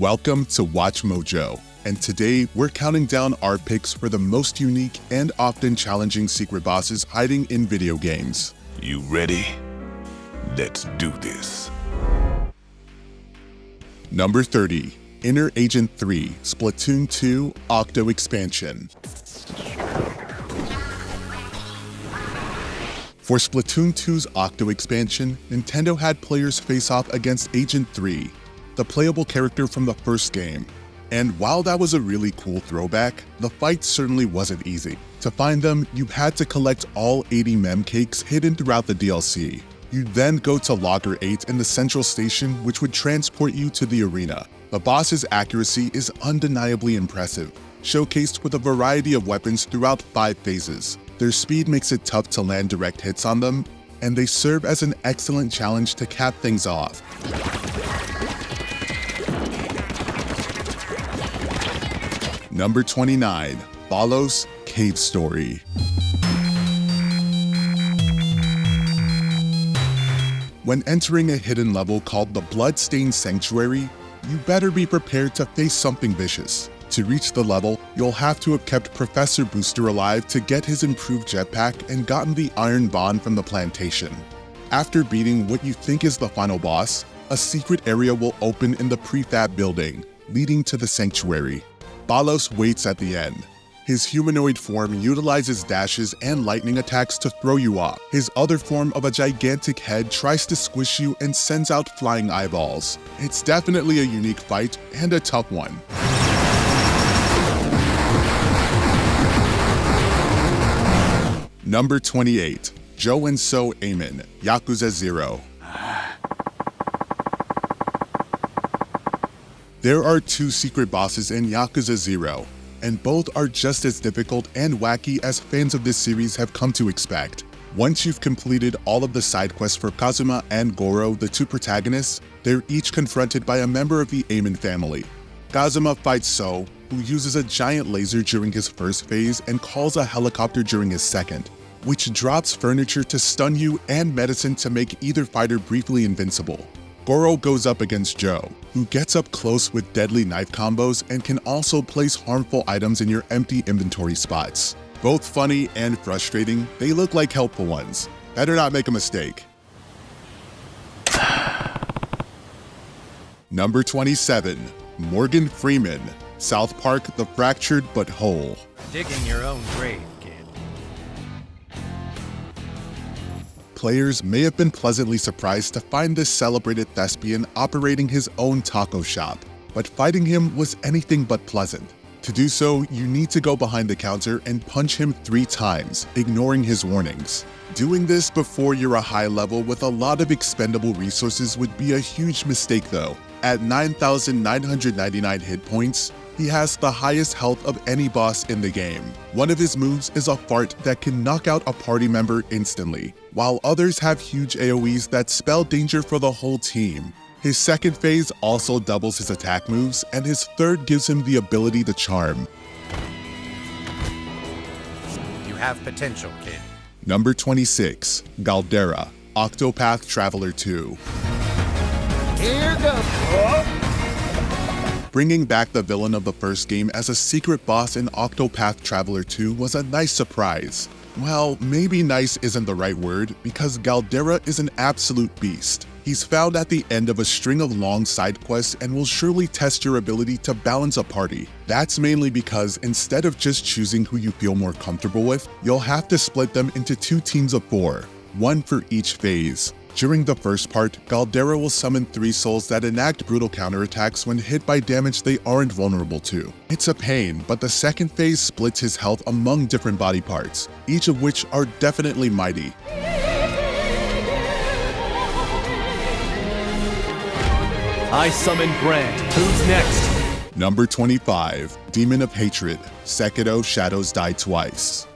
Welcome to Watch Mojo, and today we're counting down our picks for the most unique and often challenging secret bosses hiding in video games. You ready? Let's do this. Number 30, Inner Agent 3, Splatoon 2 Octo Expansion. For Splatoon 2's Octo expansion, Nintendo had players face off against Agent 3, the playable character from the first game. And while that was a really cool throwback, the fight certainly wasn't easy. To find them, you had to collect all 80 mem cakes hidden throughout the DLC. You'd then go to Logger 8 in the central station, which would transport you to the arena. The boss's accuracy is undeniably impressive, showcased with a variety of weapons throughout 5 phases. Their speed makes it tough to land direct hits on them, and they serve as an excellent challenge to cap things off. Number 29, Balos Cave Story. When entering a hidden level called the Bloodstained Sanctuary, you better be prepared to face something vicious. To reach the level, you'll have to have kept Professor Booster alive to get his improved jetpack and gotten the Iron Bond from the plantation. After beating what you think is the final boss, a secret area will open in the prefab building, leading to the sanctuary. Balos waits at the end. His humanoid form utilizes dashes and lightning attacks to throw you off. His other form of a gigantic head tries to squish you and sends out flying eyeballs. It's definitely a unique fight and a tough one. Number 28, Joe and So Aimon, Yakuza Zero. There are 2 secret bosses in Yakuza Zero, and both are just as difficult and wacky as fans of this series have come to expect. Once you've completed all of the side quests for Kazuma and Goro, the 2 protagonists, they're each confronted by a member of the Aimon family. Kazuma fights So, who uses a giant laser during his first phase and calls a helicopter during his second, which drops furniture to stun you and medicine to make either fighter briefly invincible. Goro goes up against Joe, who gets up close with deadly knife combos and can also place harmful items in your empty inventory spots. Both funny and frustrating, they look like helpful ones. Better not make a mistake. Number 27, Morgan Freeman, South Park The Fractured But Whole. Digging your own grave, kid. Players may have been pleasantly surprised to find this celebrated thespian operating his own taco shop, but fighting him was anything but pleasant. To do so, you need to go behind the counter and punch him 3 times, ignoring his warnings. Doing this before you're a high level with a lot of expendable resources would be a huge mistake though. At 9,999 hit points, he has the highest health of any boss in the game. One of his moves is a fart that can knock out a party member instantly, while others have huge AoEs that spell danger for the whole team. His second phase also doubles his attack moves, and his third gives him the ability to charm. You have potential, kid. Number 26, Galdera, Octopath Traveler 2. Here goes. Bringing back the villain of the first game as a secret boss in Octopath Traveler 2 was a nice surprise. Well, maybe nice isn't the right word, because Galdera is an absolute beast. He's found at the end of a string of long side quests and will surely test your ability to balance a party. That's mainly because instead of just choosing who you feel more comfortable with, you'll have to split them into 2 teams of 4, 1 for each phase. During the first part, Galdera will summon 3 souls that enact brutal counterattacks when hit by damage they aren't vulnerable to. It's a pain, but the second phase splits his health among different body parts, each of which are definitely mighty. I summon Brand. Who's next? Number 25, Demon of Hatred, Sekiro Shadows Die Twice.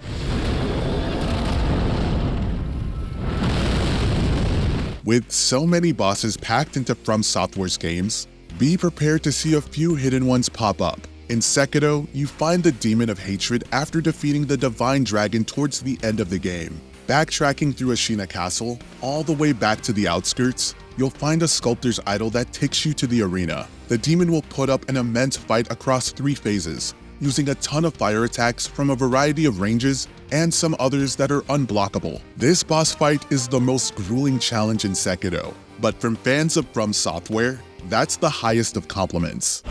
With so many bosses packed into From Software's games, be prepared to see a few hidden ones pop up. In Sekiro, you find the Demon of Hatred after defeating the Divine Dragon towards the end of the game. Backtracking through Ashina Castle, all the way back to the outskirts, you'll find a sculptor's idol that takes you to the arena. The demon will put up an immense fight across 3 phases, using a ton of fire attacks from a variety of ranges and some others that are unblockable. This boss fight is the most grueling challenge in Sekiro, but from fans of From Software, that's the highest of compliments.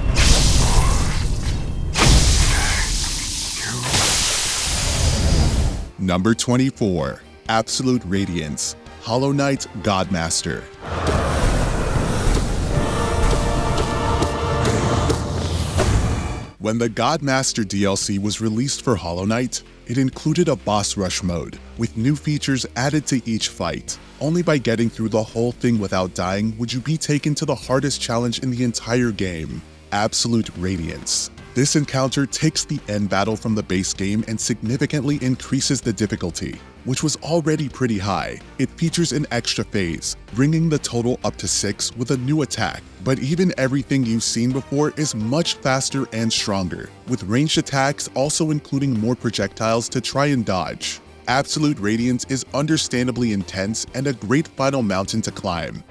Number 24. Absolute Radiance, Hollow Knight Godmaster. When the Godmaster DLC was released for Hollow Knight, it included a boss rush mode, with new features added to each fight. Only by getting through the whole thing without dying would you be taken to the hardest challenge in the entire game, Absolute Radiance. This encounter takes the end battle from the base game and significantly increases the difficulty, which was already pretty high. It features an extra phase, bringing the total up to 6 with a new attack. But even everything you've seen before is much faster and stronger, with ranged attacks also including more projectiles to try and dodge. Absolute Radiance is understandably intense and a great final mountain to climb.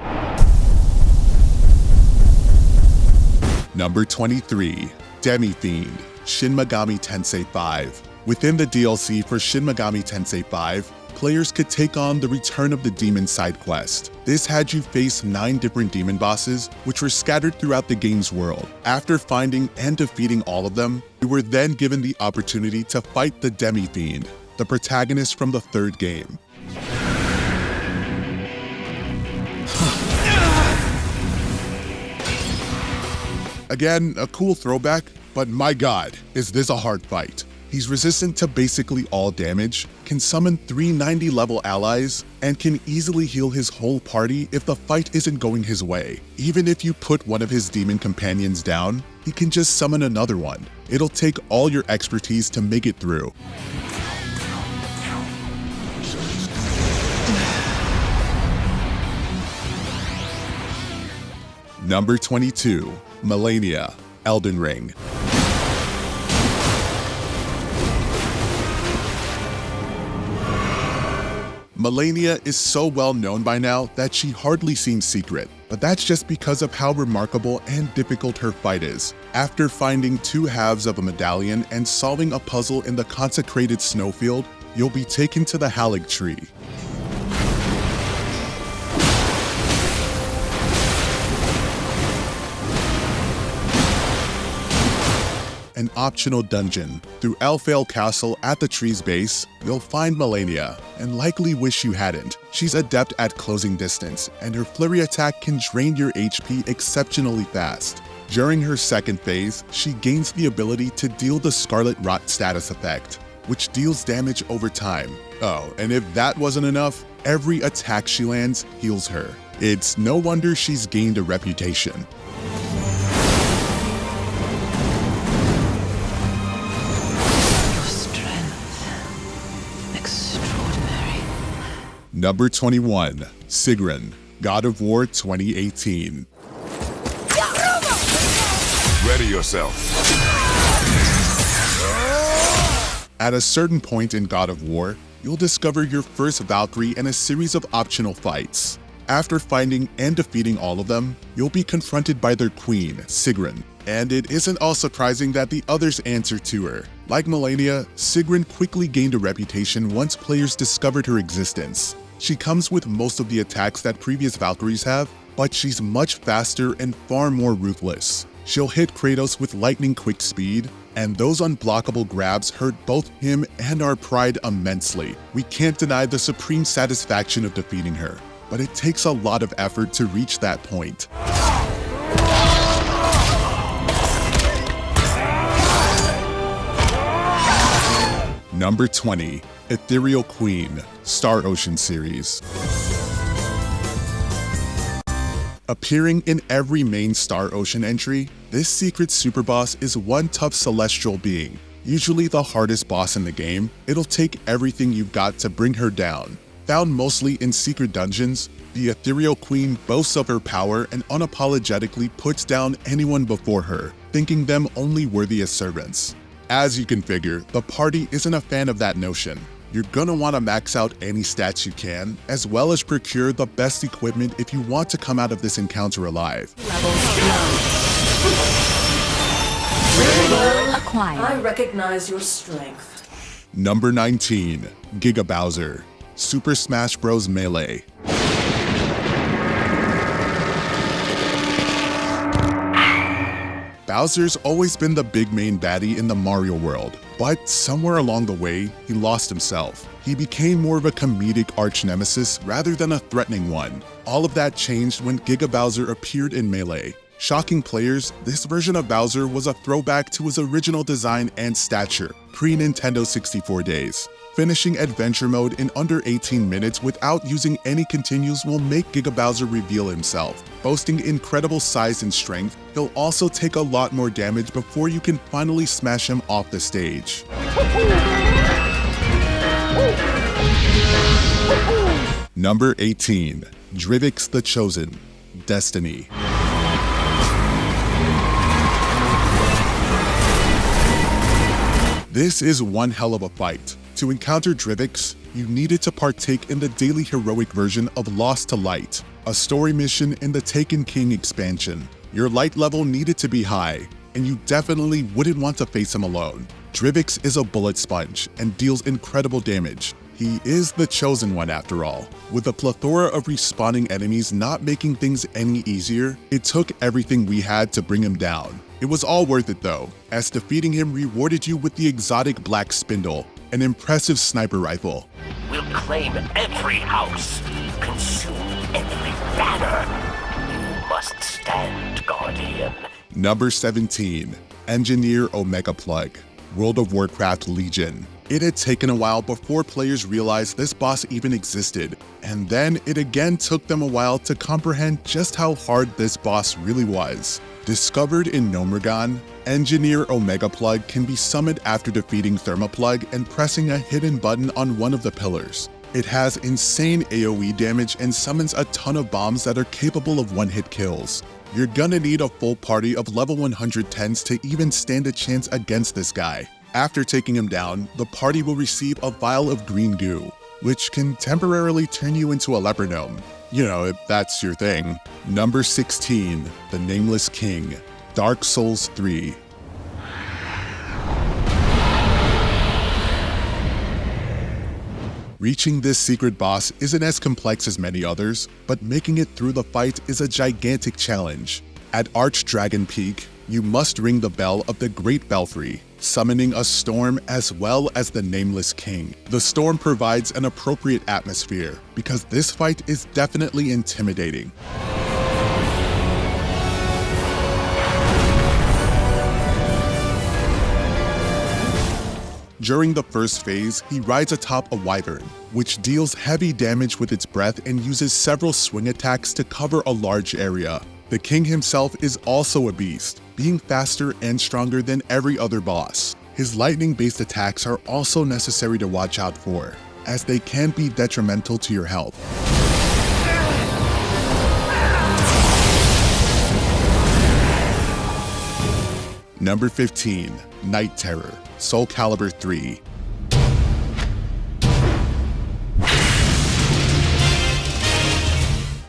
Number 23. Demi Fend, Shin Megami Tensei 5. Within the DLC for Shin Megami Tensei 5, players could take on the Return of the Demon side quest. This had you face 9 different demon bosses, which were scattered throughout the game's world. After finding and defeating all of them, you were then given the opportunity to fight the Demi Fend, the protagonist from the 3rd game. Again, a cool throwback, but my god, is this a hard fight. He's resistant to basically all damage, can summon 3 90-level allies, and can easily heal his whole party if the fight isn't going his way. Even if you put one of his demon companions down, he can just summon another one. It'll take all your expertise to make it through. Number 22. Melenia, Elden Ring. Melenia is so well known by now that she hardly seems secret, but that's just because of how remarkable and difficult her fight is. After finding 2 halves of a medallion and solving a puzzle in the consecrated snowfield, you'll be taken to the Halig Tree. An optional dungeon. Through Elfale Castle at the tree's base, you'll find Melenia, and likely wish you hadn't. She's adept at closing distance, and her flurry attack can drain your HP exceptionally fast. During her 2nd phase, she gains the ability to deal the Scarlet Rot status effect, which deals damage over time. Oh, and if that wasn't enough, every attack she lands heals her. It's no wonder she's gained a reputation. Number 21. Sigon, God of War 2018. Ready yourself. At a certain point in God of War, you'll discover your first Valkyrie and a series of optional fights. After finding and defeating all of them, you'll be confronted by their queen, Sigon. And it isn't all surprising that the others answer to her. Like Melenia, Sigon quickly gained a reputation once players discovered her existence. She comes with most of the attacks that previous Valkyries have, but she's much faster and far more ruthless. She'll hit Kratos with lightning-quick speed, and those unblockable grabs hurt both him and our pride immensely. We can't deny the supreme satisfaction of defeating her, but it takes a lot of effort to reach that point. Number 20. Ethereal Queen, Star Ocean series. Appearing in every main Star Ocean entry, this secret superboss is one tough celestial being. Usually the hardest boss in the game, it'll take everything you've got to bring her down. Found mostly in secret dungeons, the Ethereal Queen boasts of her power and unapologetically puts down anyone before her, thinking them only worthy as servants. As you can figure, the party isn't a fan of that notion. You're gonna want to max out any stats you can, as well as procure the best equipment if you want to come out of this encounter alive. Acquired. I recognize your strength. Number 19. Giga Bowser, Super Smash Bros. Melee. Bowser's always been the big main baddie in the Mario world, but somewhere along the way, he lost himself. He became more of a comedic arch-nemesis rather than a threatening one. All of that changed when Giga Bowser appeared in Melee. Shocking players, this version of Bowser was a throwback to his original design and stature, pre-Nintendo 64 days. Finishing Adventure Mode in under 18 minutes without using any continues will make Giga Bowser reveal himself. Boasting incredible size and strength, he'll also take a lot more damage before you can finally smash him off the stage. Number 18. Drix the Chosen, Destiny. This is one hell of a fight. To encounter Drix, you needed to partake in the daily heroic version of Lost to Light, a story mission in the Taken King expansion. Your light level needed to be high, and you definitely wouldn't want to face him alone. Drix is a bullet sponge and deals incredible damage. He is the chosen one after all. With a plethora of respawning enemies not making things any easier, it took everything we had to bring him down. It was all worth it though, as defeating him rewarded you with the exotic Black Spindle, an impressive sniper rifle. We'll claim every house, consume every banner. You must stand, Guardian. Number 17. Engineer Omega Plug, World of Warcraft Legion. It had taken a while before players realized this boss even existed, and then it again took them a while to comprehend just how hard this boss really was. Discovered in Nomergon, Engineer Omega Plug can be summoned after defeating Thermoplug and pressing a hidden button on one of the pillars. It has insane AoE damage and summons a ton of bombs that are capable of one-hit kills. You're gonna need a full party of level 110s to even stand a chance against this guy. After taking him down, the party will receive a vial of green goo, which can temporarily turn you into a leper gnome. You know, if that's your thing. Number 16. The Nameless King, Dark Souls 3. Reaching this secret boss isn't as complex as many others, but making it through the fight is a gigantic challenge. At Archdragon Peak, you must ring the bell of the Great Belfry, summoning a storm as well as the Nameless King. The storm provides an appropriate atmosphere, because this fight is definitely intimidating. During the first phase, he rides atop a wyvern, which deals heavy damage with its breath and uses several swing attacks to cover a large area. The king himself is also a beast, being faster and stronger than every other boss. His lightning-based attacks are also necessary to watch out for, as they can be detrimental to your health. Number 15. Night Terror, Soulcalibur 3.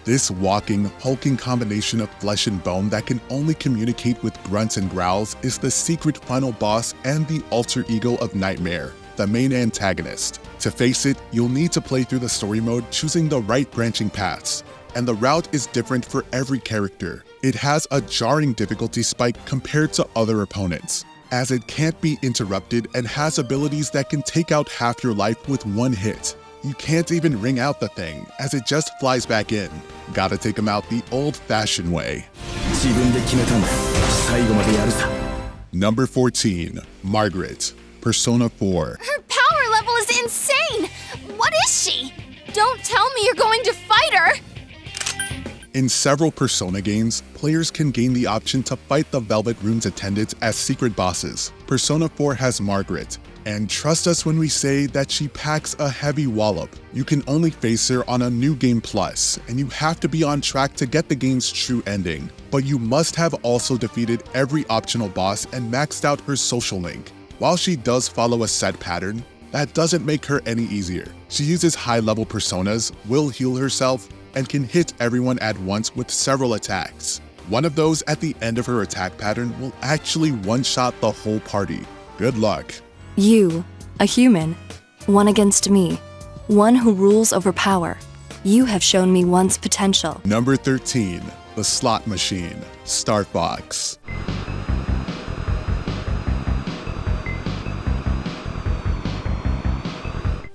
This walking, hulking combination of flesh and bone that can only communicate with grunts and growls is the secret final boss and the alter ego of Nightmare, the main antagonist. To face it, you'll need to play through the story mode choosing the right branching paths, and the route is different for every character. It has a jarring difficulty spike compared to other opponents, as it can't be interrupted and has abilities that can take out half your life with one hit. You can't even ring out the thing, as it just flies back in. Gotta take him out the old-fashioned way. Number 14. Margaret, Persona 4. Her power level is insane! What is she? Don't tell me you're going to fight her! In several Persona games, players can gain the option to fight the Velvet Rune's attendants as secret bosses. Persona 4 has Margaret, and trust us when we say that she packs a heavy wallop. You can only face her on a New Game Plus, and you have to be on track to get the game's true ending. But you must have also defeated every optional boss and maxed out her social link. While she does follow a set pattern, that doesn't make her any easier. She uses high-level personas, will heal herself, and can hit everyone at once with several attacks. One of those at the end of her attack pattern will actually one-shot the whole party. Good luck. You, a human, one against me, one who rules over power. You have shown me one's potential. Number 13, the slot machine, Start Box.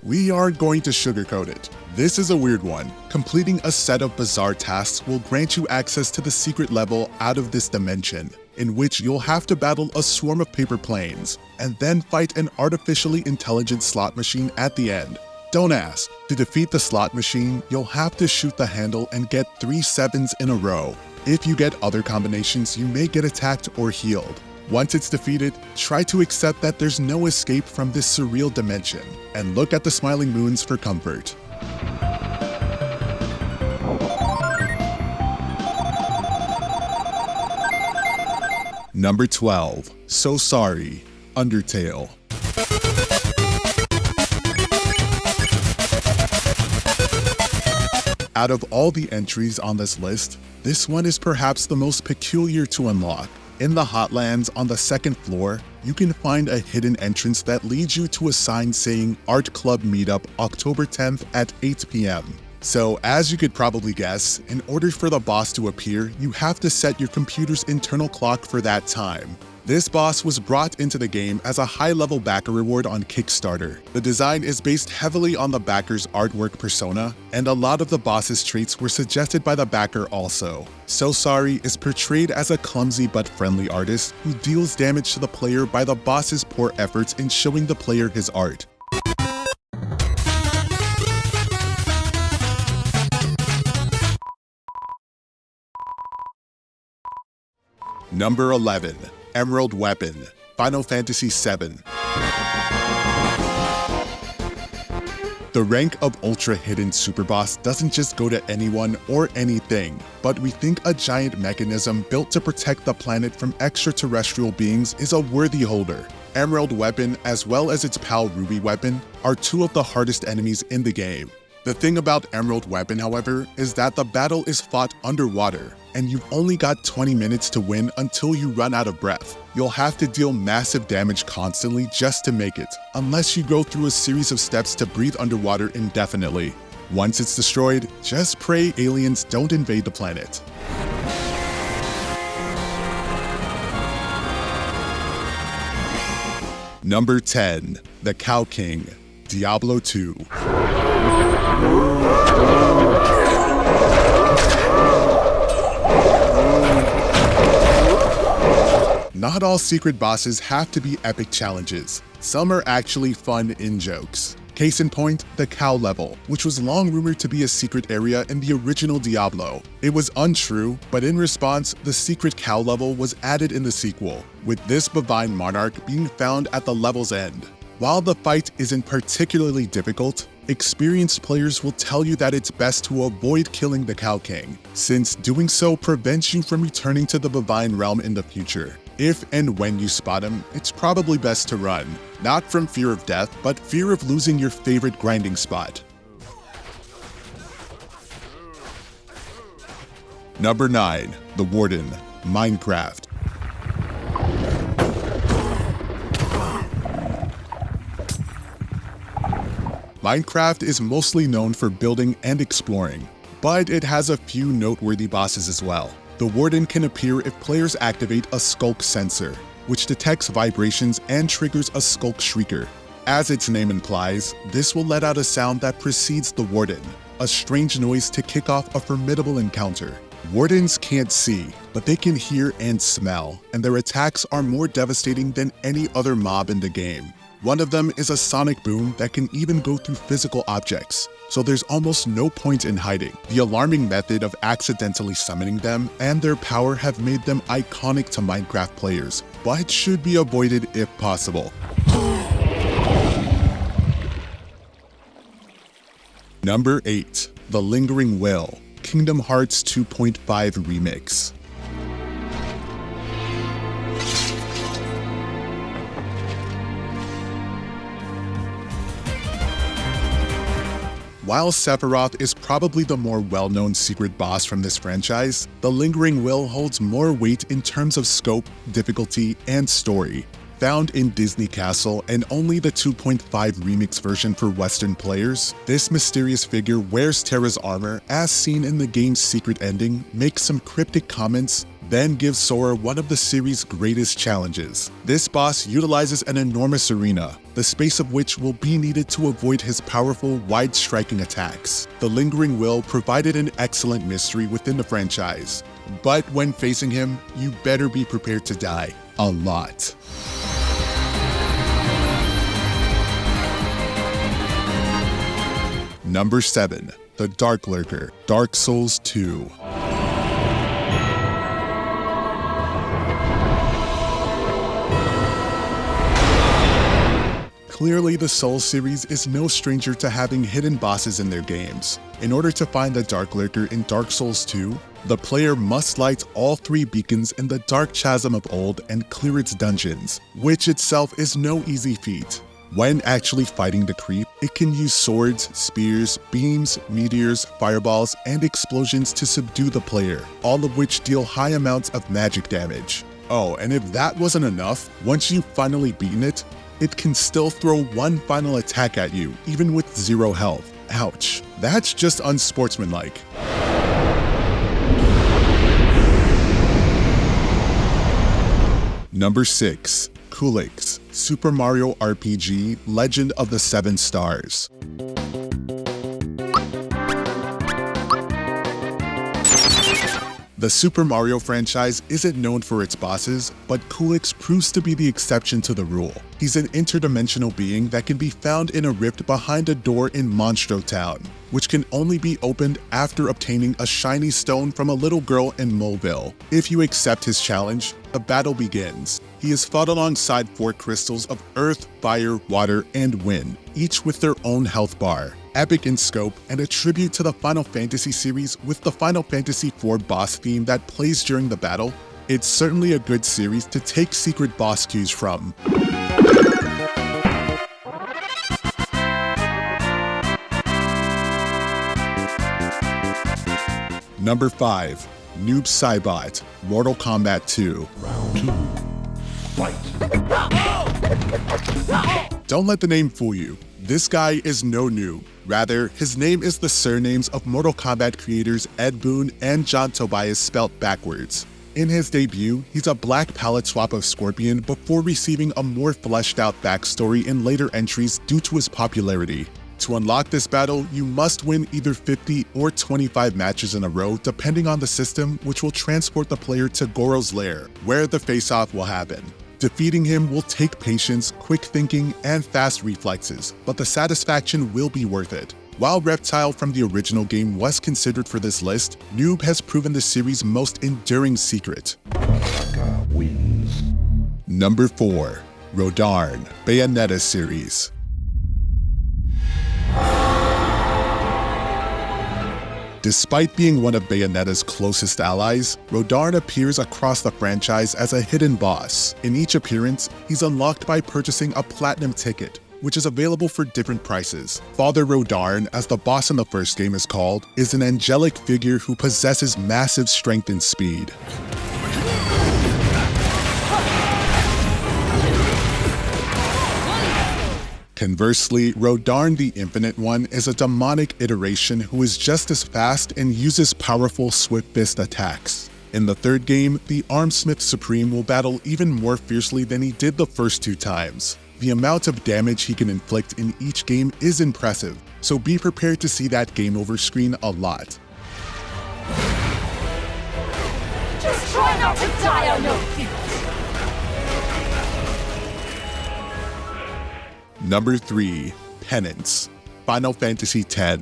We are going to sugarcoat it. This is a weird one. Completing a set of bizarre tasks will grant you access to the secret level out of this dimension, in which you'll have to battle a swarm of paper planes, and then fight an artificially intelligent slot machine at the end. Don't ask. To defeat the slot machine, you'll have to shoot the handle and get 3 7s in a row. If you get other combinations, you may get attacked or healed. Once it's defeated, try to accept that there's no escape from this surreal dimension, and look at the smiling moons for comfort. Number 12, So Sorry, Undertale. Out of all the entries on this list, this one is perhaps the most peculiar to unlock. In the Hotlands on the 2nd floor, you can find a hidden entrance that leads you to a sign saying Art Club Meetup October 10th at 8 p.m. So, as you could probably guess, in order for the boss to appear, you have to set your computer's internal clock for that time. This boss was brought into the game as a high-level backer reward on Kickstarter. The design is based heavily on the backer's artwork persona, and a lot of the boss's traits were suggested by the backer also. So Sorry is portrayed as a clumsy but friendly artist who deals damage to the player by the boss's poor efforts in showing the player his art. Number 11, Emerald Weapon, Final Fantasy VII. The rank of Ultra Hidden Super Boss doesn't just go to anyone or anything, but we think a giant mechanism built to protect the planet from extraterrestrial beings is a worthy holder. Emerald Weapon, as well as its pal Ruby Weapon, are 2 of the hardest enemies in the game. The thing about Emerald Weapon, however, is that the battle is fought underwater, and you've only got 20 minutes to win until you run out of breath. You'll have to deal massive damage constantly just to make it, unless you go through a series of steps to breathe underwater indefinitely. Once it's destroyed, just pray aliens don't invade the planet. Number 10, The Cow King, Diablo 2. Not all secret bosses have to be epic challenges. Some are actually fun in-jokes. Case in point, the cow level, which was long rumored to be a secret area in the original Diablo. It was untrue, but in response, the secret cow level was added in the sequel, with this bovine monarch being found at the level's end. While the fight isn't particularly difficult, experienced players will tell you that it's best to avoid killing the Cow King, since doing so prevents you from returning to the bovine realm in the future. If and when you spot him, it's probably best to run, not from fear of death, but fear of losing your favorite grinding spot. Number 9, The Warden, Minecraft. Minecraft is mostly known for building and exploring, but it has a few noteworthy bosses as well. The Warden can appear if players activate a skulk sensor, which detects vibrations and triggers a skulk shrieker. As its name implies, this will let out a sound that precedes the Warden, a strange noise to kick off a formidable encounter. Wardens can't see, but they can hear and smell, and their attacks are more devastating than any other mob in the game. One of them is a sonic boom that can even go through physical objects, so there's almost no point in hiding. The alarming method of accidentally summoning them and their power have made them iconic to Minecraft players, but should be avoided if possible. Number 8, The Lingering Will, Kingdom Hearts 2.5 Remix. While Sephiroth is probably the more well-known secret boss from this franchise, the Lingering Will holds more weight in terms of scope, difficulty, and story. Found in Disney Castle and only the 2.5 remix version for Western players, this mysterious figure wears Terra's armor as seen in the game's secret ending, makes some cryptic comments, then gives Sora one of the series' greatest challenges. This boss utilizes an enormous arena, the space of which will be needed to avoid his powerful, wide-striking attacks. The Lingering Will provided an excellent mystery within the franchise, but when facing him, you better be prepared to die. A lot. Number 7. The Dark Lurker, Dark Souls 2. Clearly, the Souls series is no stranger to having hidden bosses in their games. In order to find the Dark Lurker in Dark Souls 2, the player must light all 3 beacons in the Dark Chasm of Old and clear its dungeons, which itself is no easy feat. When actually fighting the creep, it can use swords, spears, beams, meteors, fireballs, and explosions to subdue the player, all of which deal high amounts of magic damage. Oh, and if that wasn't enough, once you've finally beaten it, it can still throw one final attack at you, even with 0 health. Ouch. That's just unsportsmanlike. Number 6. Kulix, Super Mario RPG Legend of the 7 Stars. The Super Mario franchise isn't known for its bosses, but Kulix proves to be the exception to the rule. He's an interdimensional being that can be found in a rift behind a door in Monstro Town, which can only be opened after obtaining a shiny stone from a little girl in Moleville. If you accept his challenge, the battle begins. He is fought alongside 4 crystals of Earth, Fire, Water, and Wind, each with their own health bar. Epic in scope and a tribute to the Final Fantasy series with the Final Fantasy IV boss theme that plays during the battle, it's certainly a good series to take secret boss cues from. Number 5. Noob Saibot, Mortal Kombat 2. Round 2. Fight. Don't let the name fool you. This guy is no noob. Rather, his name is the surnames of Mortal Kombat creators Ed Boon and John Tobias spelt backwards. In his debut, he's a black palette swap of Scorpion before receiving a more fleshed out backstory in later entries due to his popularity. To unlock this battle, you must win either 50 or 25 matches in a row depending on the system, which will transport the player to Goro's lair, where the face-off will happen. Defeating him will take patience, quick thinking, and fast reflexes, but the satisfaction will be worth it. While Reptile from the original game was considered for this list, Noob has proven the series' most enduring secret. Wins. Number 4. Rodarn, Bayonetta series. Despite being one of Bayonetta's closest allies, Rodarn appears across the franchise as a hidden boss. In each appearance, he's unlocked by purchasing a platinum ticket, which is available for different prices. Father Rodarn, as the boss in the first game is called, is an angelic figure who possesses massive strength and speed. Conversely, Rodarn the Infinite One is a demonic iteration who is just as fast and uses powerful Swift Fist attacks. In the third game, the Armsmith Supreme will battle even more fiercely than he did the first 2 times. The amount of damage he can inflict in each game is impressive, so be prepared to see that game over screen a lot. Just try not to die on your feet. Number 3. Penance, Final Fantasy X.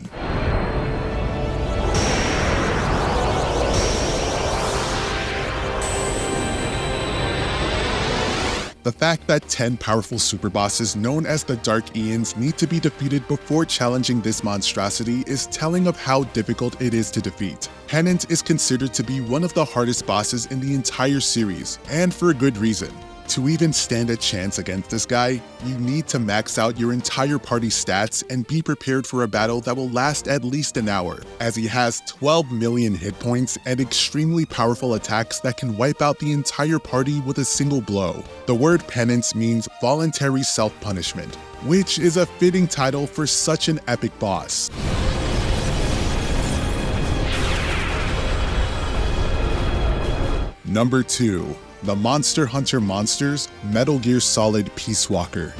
The fact that 10 powerful superbosses known as the Dark Aeons need to be defeated before challenging this monstrosity is telling of how difficult it is to defeat. Penance is considered to be one of the hardest bosses in the entire series, and for a good reason. To even stand a chance against this guy, you need to max out your entire party's stats and be prepared for a battle that will last at least an hour, as he has 12 million hit points and extremely powerful attacks that can wipe out the entire party with a single blow. The word penance means voluntary self-punishment, which is a fitting title for such an epic boss. Number 2. The Monster Hunter Monsters Metal Gear Solid Peace Walker.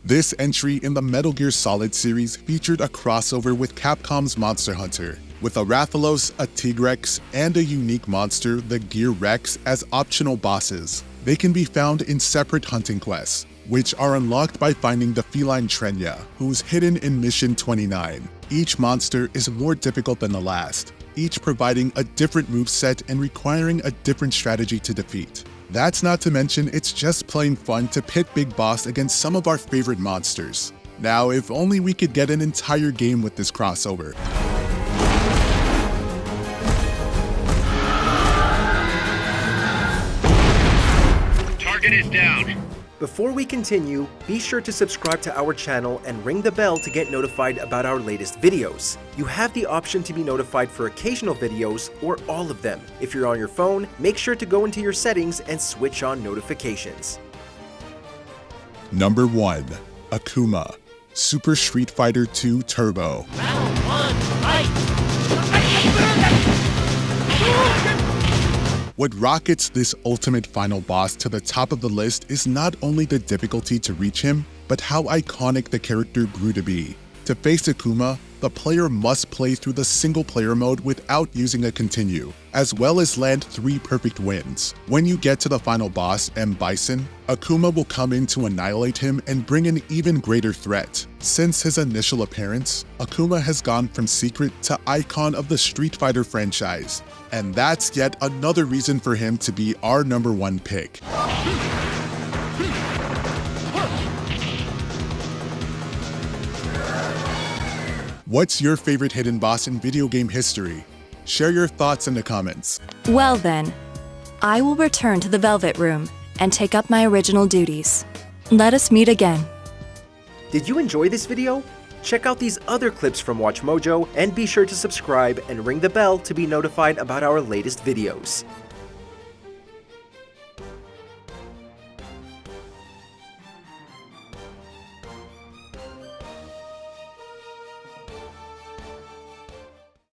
This entry in the Metal Gear Solid series featured a crossover with Capcom's Monster Hunter, with a Rathalos, a Tigrex, and a unique monster, the Gear Rex, as optional bosses. They can be found in separate hunting quests, which are unlocked by finding the feline Trenya, who's hidden in Mission 29. Each monster is more difficult than the last, each providing a different moveset and requiring a different strategy to defeat. That's not to mention it's just plain fun to pit Big Boss against some of our favorite monsters. Now, if only we could get an entire game with this crossover. Target is down. Before we continue, be sure to subscribe to our channel and ring the bell to get notified about our latest videos. You have the option to be notified for occasional videos or all of them. If you're on your phone, make sure to go into your settings and switch on notifications. Number 1. Akuma, Super Street Fighter 2 Turbo. What rockets this ultimate final boss to the top of the list is not only the difficulty to reach him, but how iconic the character grew to be. To face Akuma, the player must play through the single-player mode without using a continue, as well as land 3 perfect wins. When you get to the final boss, M. Bison, Akuma will come in to annihilate him and bring an even greater threat. Since his initial appearance, Akuma has gone from secret to icon of the Street Fighter franchise, and that's yet another reason for him to be our number 1 pick. What's your favorite hidden boss in video game history? Share your thoughts in the comments. Well then, I will return to the Velvet Room and take up my original duties. Let us meet again. Did you enjoy this video? Check out these other clips from WatchMojo and be sure to subscribe and ring the bell to be notified about our latest videos.